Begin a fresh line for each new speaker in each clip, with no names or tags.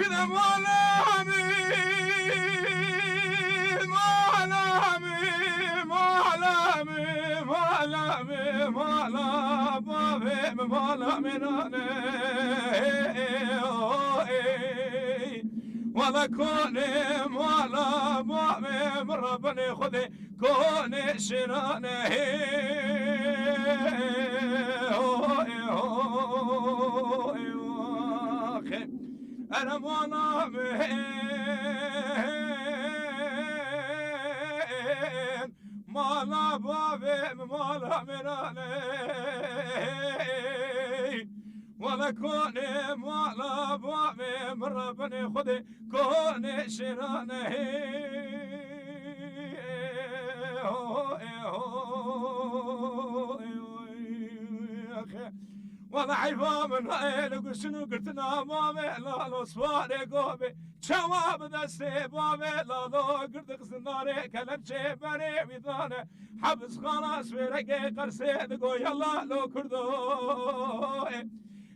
وإذا مالامي مالامي مالامي مالامي مالا بابي مالامي ناني ولا كوني مالا بابي من ربني خذي كوني شراني أنا مالامين مالا بابي مالا مناني ولا كوني مالا بابي من ربني خذي كوني شراني ولا عيبا من هيلك شنو قلتنا مامي لا لو سواري قوبي شواب دستي بامي لا لو قرد قصناري كلب شي بري ميداني حبس خلاص في رقي قرسي دقو يلا لو كردو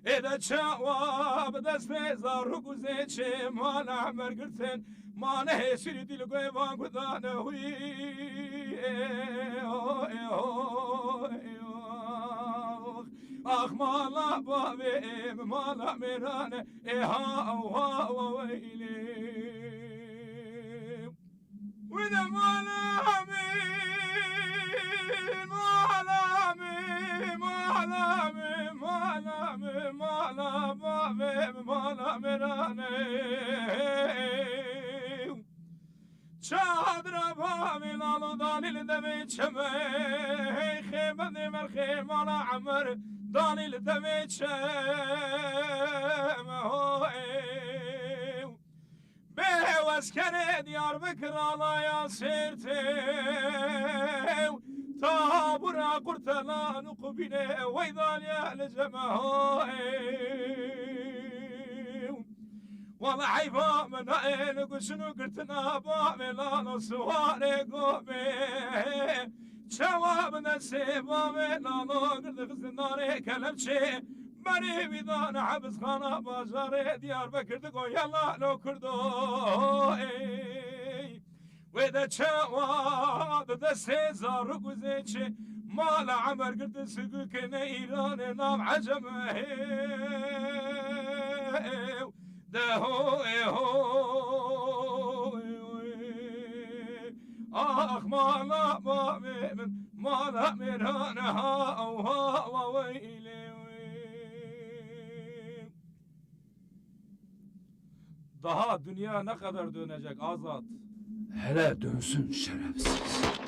إذا شواب دستي زارو قزيت شي ما نعمر قلتن ما نهي سيدي لقوي ما قدانا هوي آخ مالا بابي مالا ميرانه إيها أوها وويلي وإذا مالا مين مالا مين مالا مين مالا مين مالا بابي مالا ميرانه چادر بابي لالو داني لدمي چمي خيمة دي مرخيمة عمر داني لدمي چمي به واسكر ديار بكر الله يا سيرتي تابورا قرتنا نقبيني ويضان يا لجمه والله عيبا من هاي شنو قلتنا بامي لا نصواري قومي شواب نسيب بامي لا نقرد غزناري كلبشي بري بيدان حبس خانه بازاري ديار بكر دقو يلا لو كردو وإذا شواب دستي زارو قزيتشي مال عمر قرد سقوك نيران نام عجمه آخ مالا من مالا من هانها أو ها ويلي Daha dünya ne kadar dönecek Azat?
Hele dönsün şerefsiz.